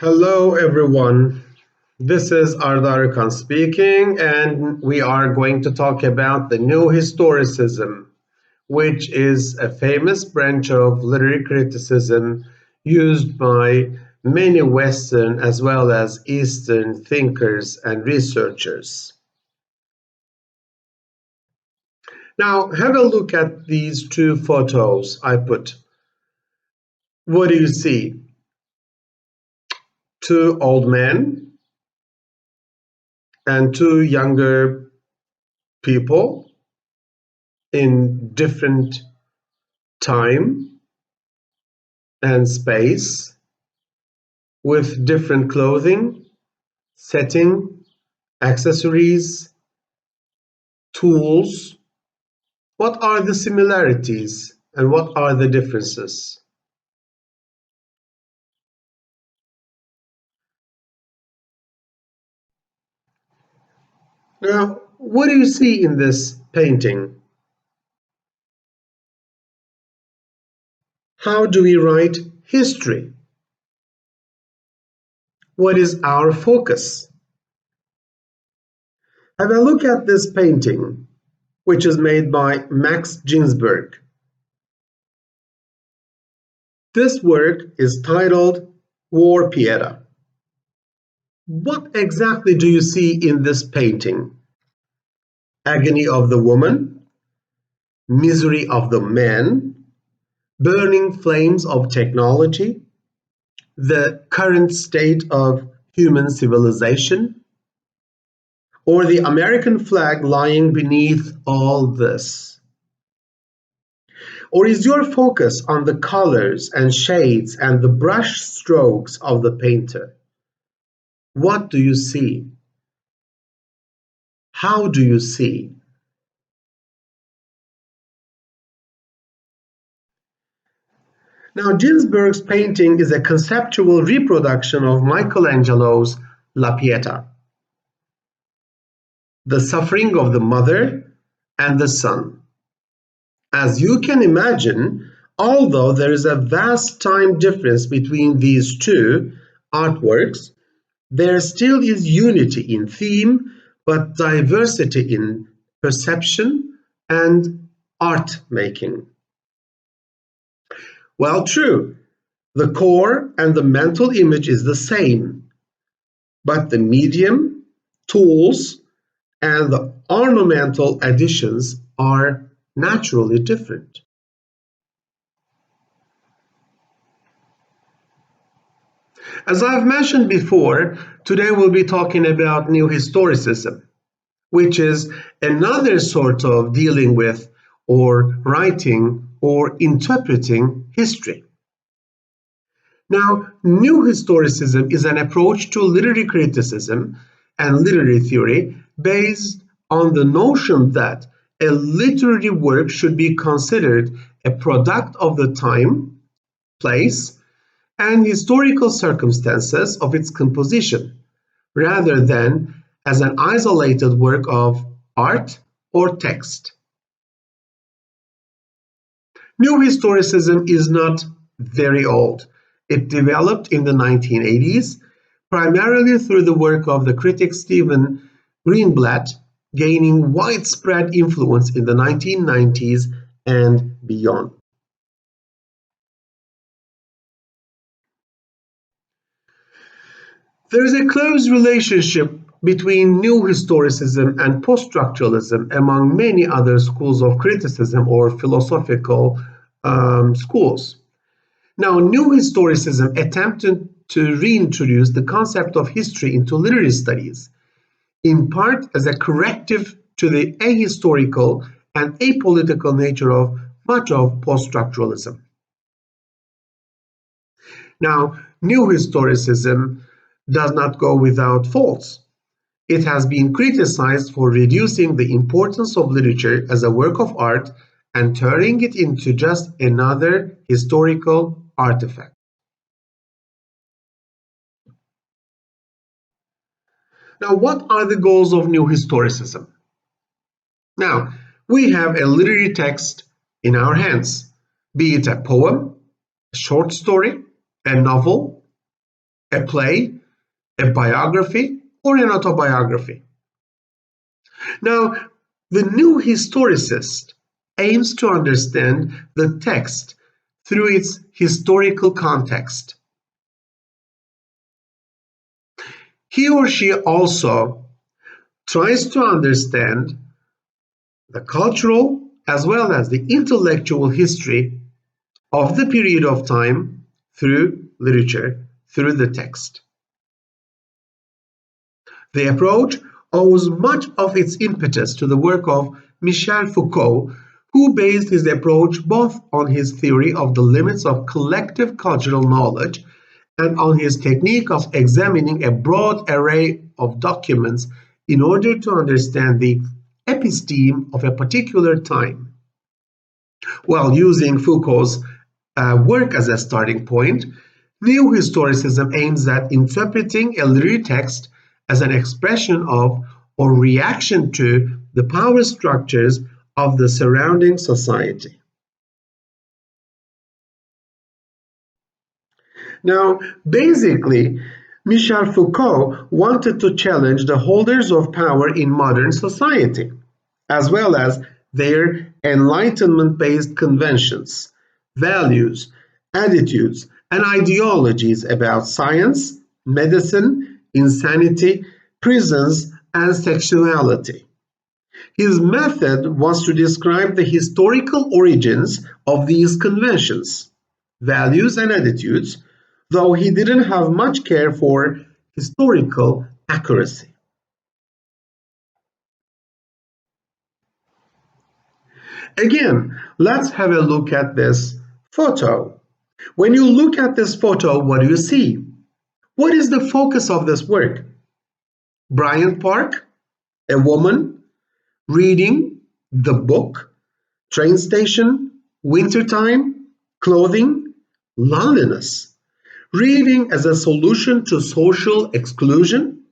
Hello, everyone. This is Arikan speaking, and we are going to talk about the New Historicism, which is a famous branch of literary criticism used by many Western as well as Eastern thinkers and researchers. Now, have a look at these two photos I put. What do you see? Two old men and two younger people in different time and space with different clothing, setting, accessories, tools. What are the similarities and what are the differences? Now, what do you see in this painting? How do we write history? What is our focus? Have a look at this painting, which is made by Max Ginsberg. This work is titled War Piera. What exactly do you see in this painting? Agony of the woman, misery of the man, burning flames of technology, the current state of human civilization, or the American flag lying beneath all this? Or is your focus on the colors and shades and the brush strokes of the painter? What do you see? How do you see? Now, Ginsberg's painting is a conceptual reproduction of Michelangelo's La Pieta, the suffering of the mother and the son. As you can imagine, although there is a vast time difference between these two artworks, there still is unity in theme, but diversity in perception and art making. Well, true, the core and the mental image is the same, but the medium, tools, and the ornamental additions are naturally different. As I've mentioned before, today we'll be talking about New Historicism, which is another sort of dealing with or writing or interpreting history. Now, New Historicism is an approach to literary criticism and literary theory based on the notion that a literary work should be considered a product of the time, place, and historical circumstances of its composition, rather than as an isolated work of art or text. New Historicism is not very old. It developed in the 1980s, primarily through the work of the critic Stephen Greenblatt, gaining widespread influence in the 1990s and beyond. There is a close relationship between New Historicism and post-structuralism among many other schools of criticism or philosophical schools. Now, New Historicism attempted to reintroduce the concept of history into literary studies, in part as a corrective to the ahistorical and apolitical nature of much of post-structuralism. Now, New Historicism does not go without faults. It has been criticized for reducing the importance of literature as a work of art and turning it into just another historical artifact. Now, what are the goals of New Historicism? Now, we have a literary text in our hands, be it a poem, a short story, a novel, a play, a biography, or an autobiography. Now, the new historicist aims to understand the text through its historical context. He or she also tries to understand the cultural as well as the intellectual history of the period of time through literature, through the text. The approach owes much of its impetus to the work of Michel Foucault, who based his approach both on his theory of the limits of collective cultural knowledge and on his technique of examining a broad array of documents in order to understand the episteme of a particular time. While using Foucault's work as a starting point, New Historicism aims at interpreting a literary text as an expression of or reaction to the power structures of the surrounding society. Now, basically, Michel Foucault wanted to challenge the holders of power in modern society, as well as their Enlightenment-based conventions, values, attitudes, and ideologies about science, medicine, insanity, prisons, and sexuality. His method was to describe the historical origins of these conventions, values, and attitudes, though he didn't have much care for historical accuracy. Again, let's have a look at this photo. When you look at this photo, what do you see? What is the focus of this work? Bryant Park, a woman, reading, the book, train station, wintertime, clothing, loneliness. Reading as a solution to social exclusion?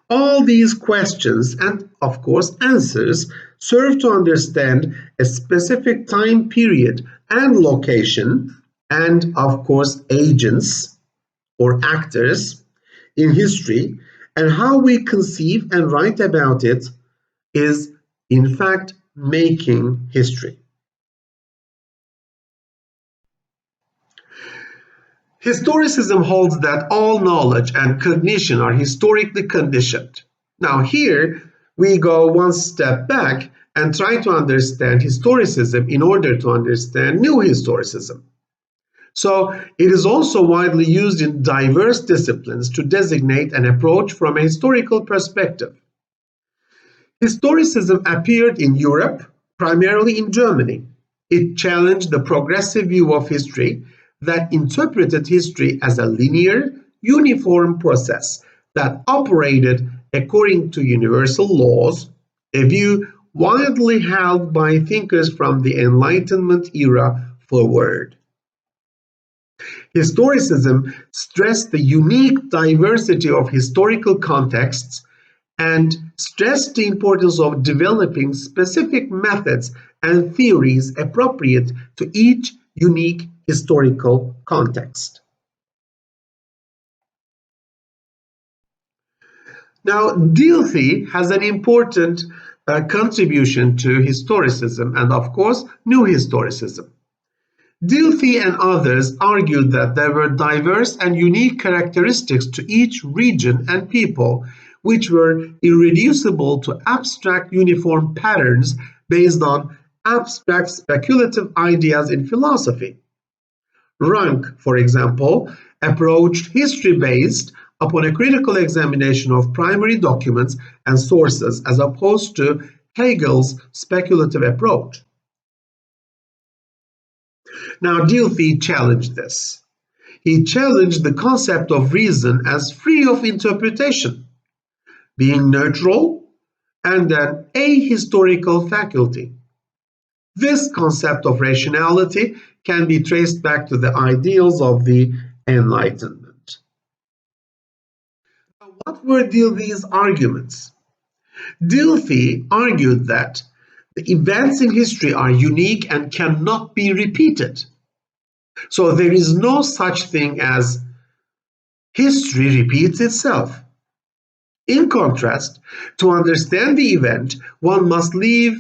All these questions and, of course, answers serve to understand a specific time period and location and, of course, agents or actors in history, and how we conceive and write about it is, in fact, making history. Historicism holds that all knowledge and cognition are historically conditioned. Now, here we go one step back and try to understand historicism in order to understand new historicism. So, it is also widely used in diverse disciplines to designate an approach from a historical perspective. Historicism appeared in Europe, primarily in Germany. It challenged the progressive view of history that interpreted history as a linear, uniform process that operated according to universal laws, a view widely held by thinkers from the Enlightenment era forward. Historicism stressed the unique diversity of historical contexts and stressed the importance of developing specific methods and theories appropriate to each unique historical context. Now, Dilthey has an important contribution to historicism and, of course, new historicism. Dilthey and others argued that there were diverse and unique characteristics to each region and people, which were irreducible to abstract uniform patterns based on abstract speculative ideas in philosophy. Rank, for example, approached history based upon a critical examination of primary documents and sources as opposed to Hegel's speculative approach. Now, Dilthey challenged this. He challenged the concept of reason as free of interpretation, being neutral, and an ahistorical faculty. This concept of rationality can be traced back to the ideals of the Enlightenment. Now, what were Dilthey's arguments? Dilthey argued that the events in history are unique and cannot be repeated. So there is no such thing as history repeats itself. In contrast, to understand the event, one must leave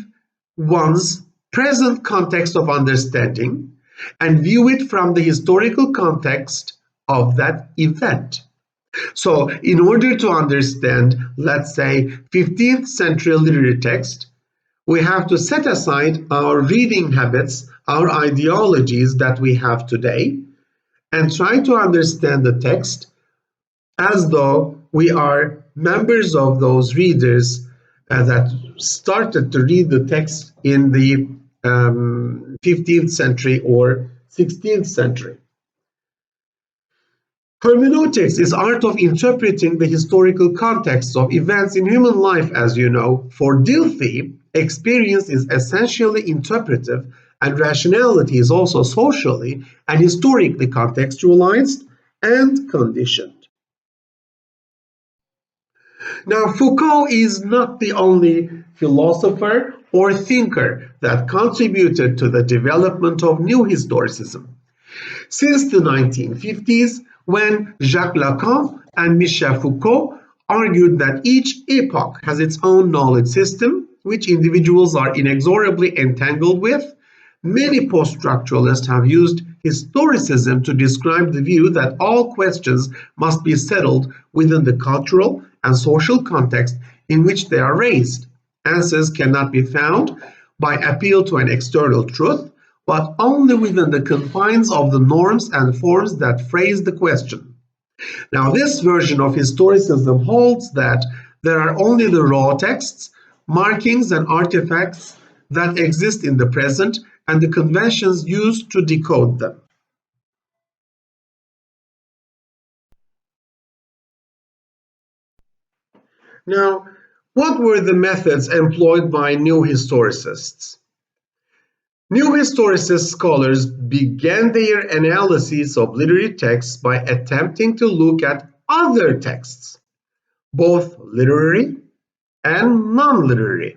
one's present context of understanding and view it from the historical context of that event. So, in order to understand, let's say, 15th century literary text, we have to set aside our reading habits, our ideologies that we have today, and try to understand the text as though we are members of those readers that started to read the text in the 15th century or 16th century. Hermeneutics is art of interpreting the historical context of events in human life, as you know. For Dilthey, experience is essentially interpretive, and rationality is also socially and historically contextualized and conditioned. Now, Foucault is not the only philosopher or thinker that contributed to the development of new historicism. Since the 1950s, when Jacques Lacan and Michel Foucault argued that each epoch has its own knowledge system, which individuals are inexorably entangled with, many post-structuralists have used historicism to describe the view that all questions must be settled within the cultural and social context in which they are raised. Answers cannot be found by appeal to an external truth, but only within the confines of the norms and forms that phrase the question. Now, this version of historicism holds that there are only the raw texts, markings, and artifacts that exist in the present, and the conventions used to decode them. Now, what were the methods employed by new historicists? New historicist scholars began their analysis of literary texts by attempting to look at other texts, both literary and non-literary,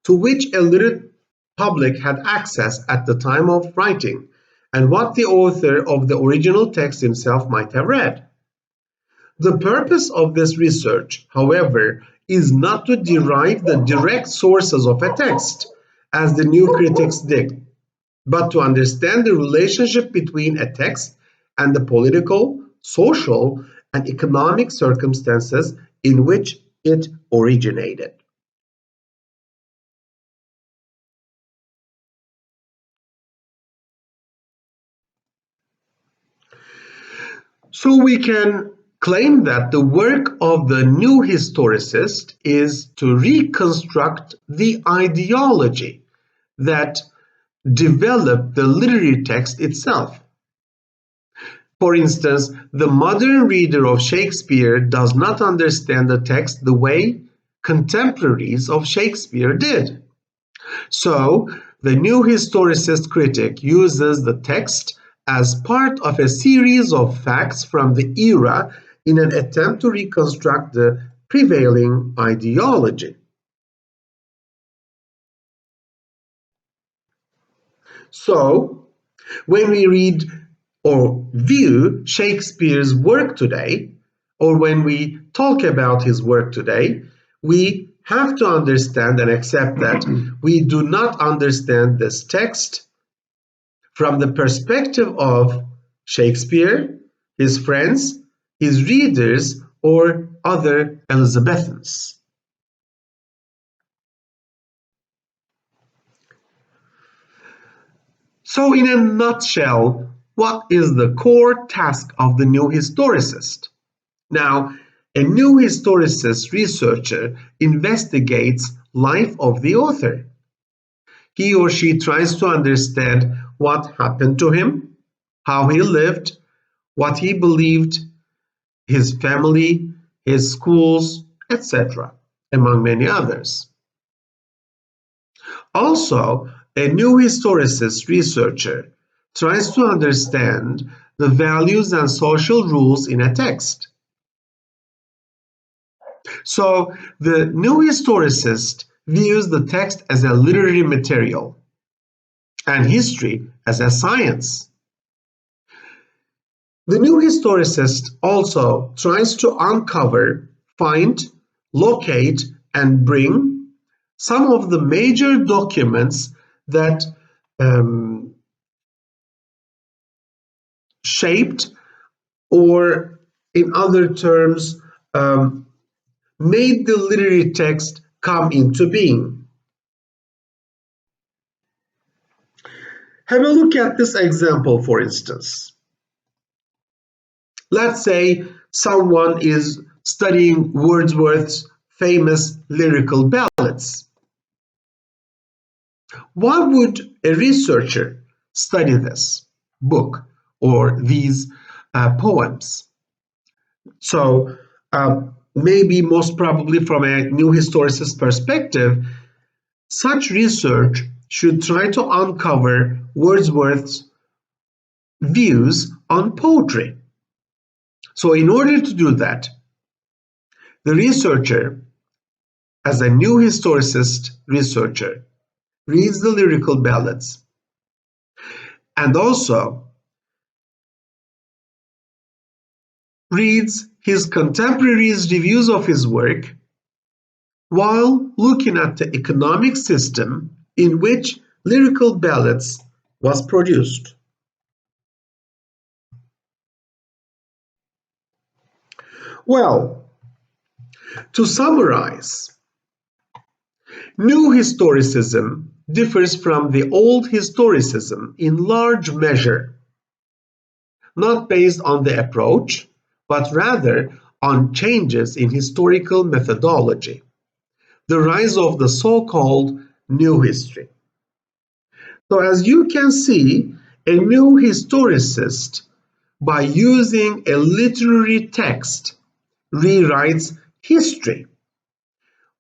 to which a literate public had access at the time of writing, and what the author of the original text himself might have read. The purpose of this research, however, is not to derive the direct sources of a text, as the new critics did, but to understand the relationship between a text and the political, social, and economic circumstances in which it originated. So we can claim that the work of the new historicist is to reconstruct the ideology that developed the literary text itself. For instance, the modern reader of Shakespeare does not understand the text the way contemporaries of Shakespeare did. So, the new historicist critic uses the text as part of a series of facts from the era in an attempt to reconstruct the prevailing ideology. So, when we read or view Shakespeare's work today, or when we talk about his work today, we have to understand and accept that we do not understand this text from the perspective of Shakespeare, his friends, his readers, or other Elizabethans. So, in a nutshell, what is the core task of the new historicist? Now, a new historicist researcher investigates life of the author. He or she tries to understand what happened to him, how he lived, what he believed, his family, his schools, etc., among many others. Also, a new historicist researcher tries to understand the values and social rules in a text. So, the new historicist views the text as a literary material and history as a science. The new historicist also tries to uncover, find, locate, and bring some of the major documents that um, shaped, or in other terms, made the literary text come into being. Have a look at this example, for instance. Let's say someone is studying Wordsworth's famous lyrical ballads. Why would a researcher study this book or these poems? So, maybe most probably from a new historicist perspective, such research should try to uncover Wordsworth's views on poetry. So, in order to do that, the researcher, as a new historicist researcher, reads the lyrical ballads and also reads his contemporaries' reviews of his work while looking at the economic system in which lyrical ballads was produced. Well, to summarize, new historicism differs from the old historicism in large measure, not based on the approach, but rather on changes in historical methodology, the rise of the so-called new history. So as you can see, a new historicist, by using a literary text, rewrites history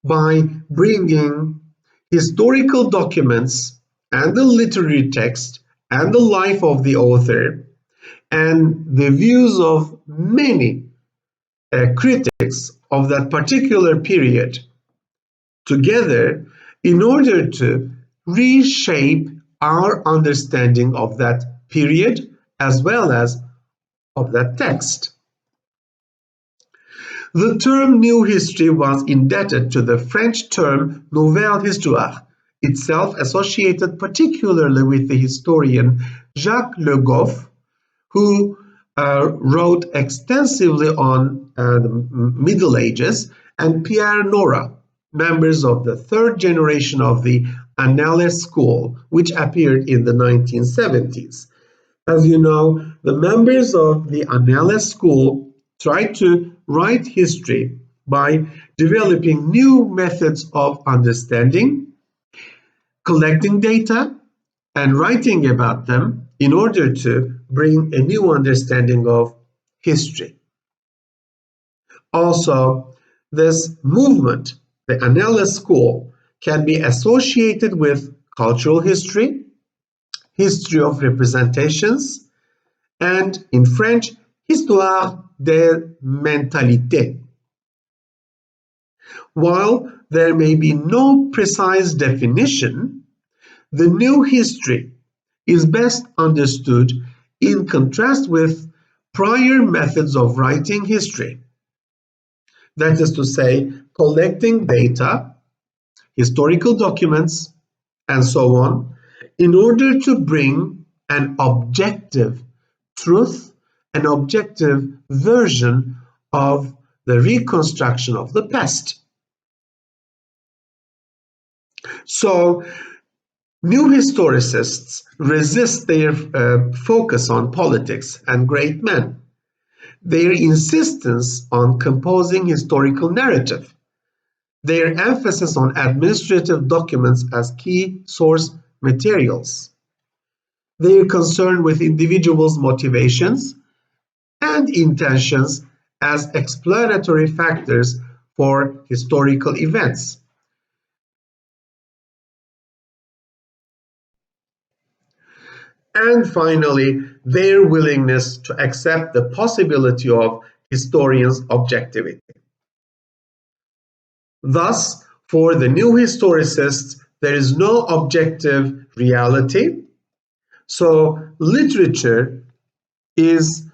by bringing historical documents and the literary text and the life of the author and the views of many critics of that particular period together in order to reshape our understanding of that period as well as of that text. The term new history was indebted to the French term nouvelle histoire, itself associated particularly with the historian Jacques Le Goff, who wrote extensively on the Middle Ages, and Piera, members of the third generation of the Annales school, which appeared in the 1970s. As you know, the members of the Annales school tried to write history by developing new methods of understanding, collecting data, and writing about them in order to bring a new understanding of history. Also, this movement, the Annales school, can be associated with cultural history, history of representations, and in French, histoire des mentalités. While there may be no precise definition, the new history is best understood in contrast with prior methods of writing history. That is to say, collecting data, historical documents, and so on, in order to bring an objective truth, an objective version of the reconstruction of the past. So, new historicists resist their focus on politics and great men, their insistence on composing historical narrative, their emphasis on administrative documents as key source materials, their concern with individuals' motivations and intentions as explanatory factors for historical events. And finally, their willingness to accept the possibility of historians' objectivity. Thus, for the new historicists, there is no objective reality, so literature is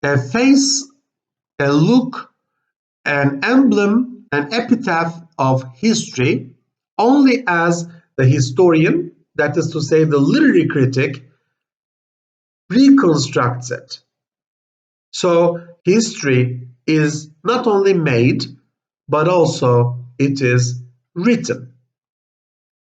a face, a look, an emblem, an epitaph of history only as the historian, that is to say, the literary critic, reconstructs it. So history is not only made, but also it is written.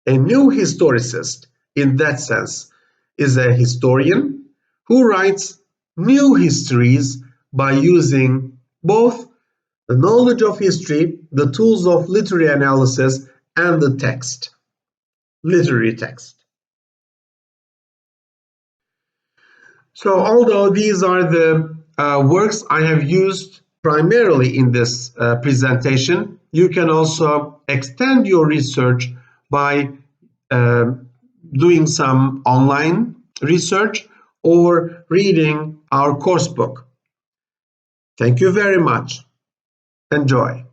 A new historicist, in that sense, is a historian who writes new histories by using both the knowledge of history, the tools of literary analysis, and the text, literary text. So although these are the works I have used primarily in this presentation, you can also extend your research by uh, doing some online research or reading our course book. Thank you very much. Enjoy.